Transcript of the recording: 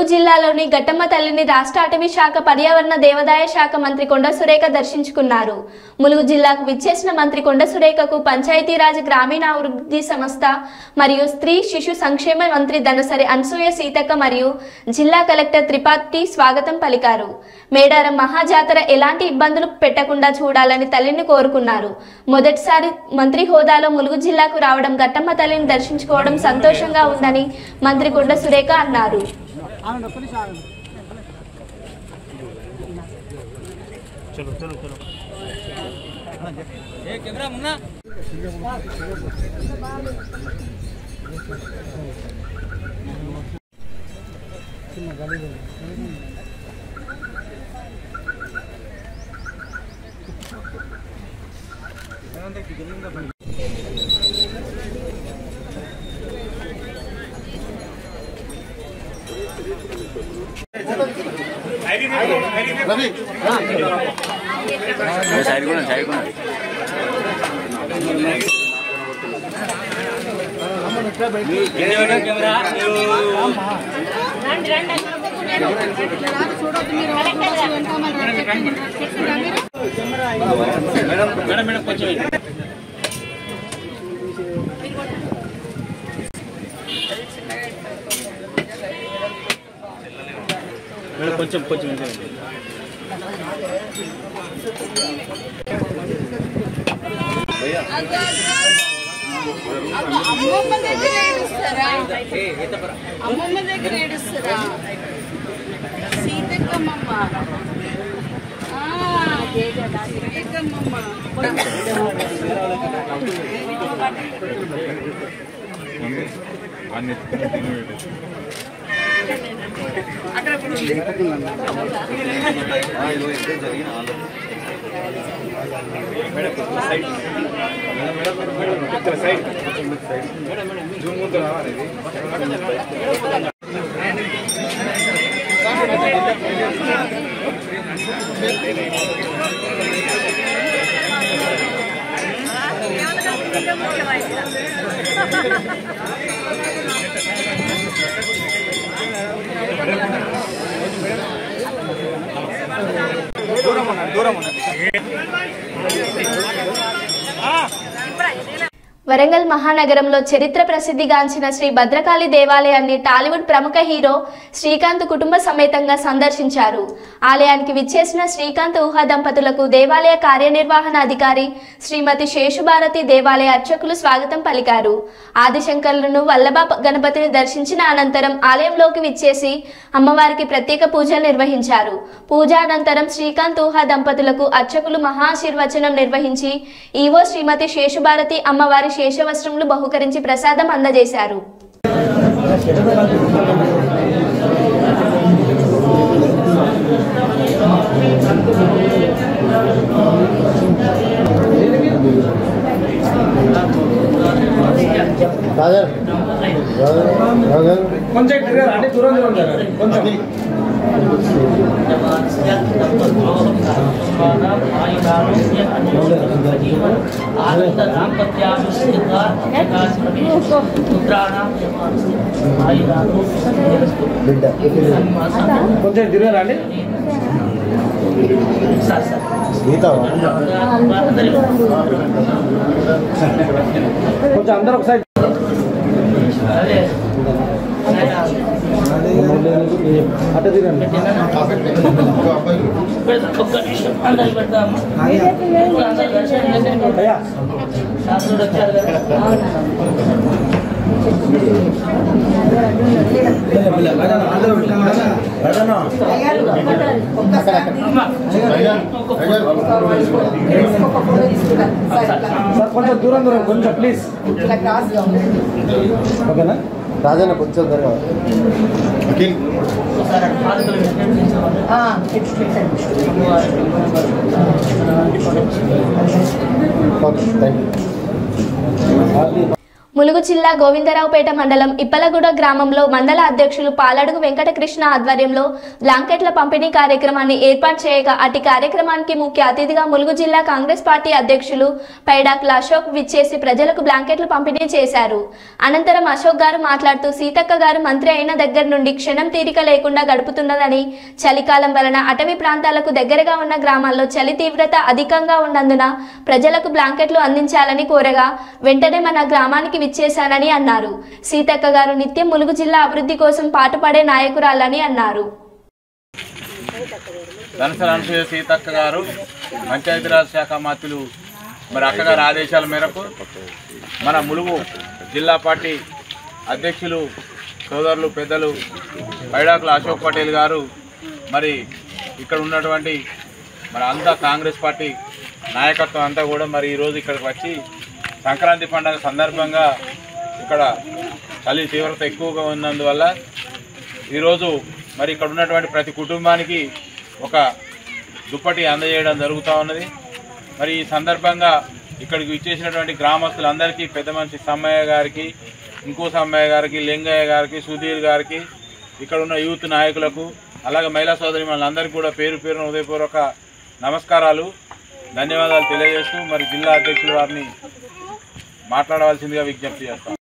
జిల్లాలోని ఘట్టమ్మ తల్లిని రాష్ట్ర అటవీ శాఖ పర్యావరణ దేవాదాయ శాఖ మంత్రి కొండ సురేఖ దర్శించుకున్నారు. ములుగు జిల్లాకు విచ్చేసిన మంత్రి కొండ సురేఖకు పంచాయతీరాజ్ గ్రామీణాభివృద్ధి సంస్థ మరియు స్త్రీ శిశు సంక్షేమ మంత్రి ధనసరి అనసూయ సీతక్క మరియు జిల్లా కలెక్టర్ త్రిపాఠి స్వాగతం పలికారు. మేడారం మహాజాతర ఎలాంటి ఇబ్బందులు పెట్టకుండా చూడాలని తల్లిని కోరుకున్నారు. మొదటిసారి మంత్రి హోదాలో ములుగు జిల్లాకు రావడం ఘట్టమ్మ తల్లిని దర్శించుకోవడం సంతోషంగా ఉందని మంత్రి కొండ సురేఖ అన్నారు. चलो चलो चलो कैमरा मुन्ना साइड को कैमरा मैडम मैडम కొంచెం కొంచెం అమ్మమ్మ దగ్గర ఏడుస్తారా? సీతక్కమ్మమ్మ అక్కడ వరంగల్ మహానగరంలో చరిత్ర ప్రసిద్ధిగాంచిన శ్రీ భద్రకాళి దేవాలయాన్ని టాలీవుడ్ ప్రముఖ హీరో శ్రీకాంత్ కుటుంబ సమేతంగా సందర్శించారు. ఆలయానికి విచ్చేసిన శ్రీకాంత్ ఊహా దంపతులకు దేవాలయ కార్యనిర్వహణ అధికారి శ్రీమతి శేషుభారతి దేవాలయ అర్చకులు స్వాగతం పలికారు. ఆదిశంకరులను వల్లభ గణపతిని దర్శించిన అనంతరం ఆలయంలోకి విచ్చేసి అమ్మవారికి ప్రత్యేక పూజలు నిర్వహించారు. పూజా అనంతరం శ్రీకాంత్ ఊహా దంపతులకు అర్చకులు మహాశీర్వచనం నిర్వహించి ఈవో శ్రీమతి శేషుభారతి అమ్మవారి శేషవస్త్రములు బహుకరించి ప్రసాదం అందజేశారు. కొంచెం దూరం కొంచెం కొంచెం తిరగరండి కొంచెం అందరూ ఒకసారి అట్ట తిరండి కొంచెం దూరం దూరం కొంచెం ప్లీజ్ ఓకేనా రాజన్న కొంచెం త్వరగా ములుగు జిల్లా గోవిందరావుపేట మండలం ఇప్పలగూడ గ్రామంలో మండల అధ్యక్షులు పాలడుగు వెంకటకృష్ణ ఆధ్వర్యంలో బ్లాంకెట్ల పంపిణీ కార్యక్రమాన్ని ఏర్పాటు చేయగా అట్టి కార్యక్రమానికి ముఖ్య అతిథిగా ములుగు జిల్లా కాంగ్రెస్ పార్టీ అధ్యక్షులు పైడాకుల అశోక్ విచ్చేసి ప్రజలకు బ్లాంకెట్లు పంపిణీ చేశారు. అనంతరం అశోక్ గారు మాట్లాడుతూ సీతక్క గారు మంత్రి అయిన దగ్గర నుండి క్షణం తీరిక లేకుండా గడుపుతున్నదని, చలికాలం వలన అటవీ ప్రాంతాలకు దగ్గరగా ఉన్న గ్రామాల్లో చలి తీవ్రత అధికంగా ఉన్నందున ప్రజలకు బ్లాంకెట్లు అందించాలని కోరగా వెంటనే మన గ్రామానికి విచ్చేశానని అన్నారు. సీతక్క గారు నిత్యం ములుగు జిల్లా అభివృద్ధి కోసం పాటుపడే నాయకురాలని అన్నారు. ధనసర సీతక్క గారు పంచాయతీరాజ్ శాఖ మంత్రులు మరి అక్కగారి ఆదేశాల మేరకు మన ములుగు జిల్లా పార్టీ అధ్యక్షులు సోదరులు పెద్దలు పైడాకుల అశోక్ పటేల్ గారు మరి ఇక్కడ ఉన్నటువంటి మరి అంతా కాంగ్రెస్ పార్టీ నాయకత్వం అంతా కూడా మరి ఈరోజు ఇక్కడికి వచ్చి సంక్రాంతి పండుగ సందర్భంగా ఇక్కడ చలి తీవ్రత ఎక్కువగా ఉన్నందువల్ల ఈరోజు మరి ఇక్కడ ఉన్నటువంటి ప్రతి కుటుంబానికి ఒక దుప్పటి అందజేయడం జరుగుతూ ఉన్నది. మరి ఈ సందర్భంగా ఇక్కడికి విచ్చేసినటువంటి గ్రామస్తులందరికీ పెద్ద మనిషి సమ్మయ్య గారికి, ఇంకో సమ్మయ్య గారికి, లింగయ్య గారికి, సుధీర్ గారికి, ఇక్కడ ఉన్న యూత్ నాయకులకు, అలాగే మహిళా సోదరి మనందరికీ కూడా పేరు పేరున హృదయపూర్వక నమస్కారాలు, ధన్యవాదాలు తెలియజేస్తూ మరి జిల్లా అధ్యక్షుల వారిని మాట్లాడవలసిందిగా విజ్ఞప్తి చేస్తాం.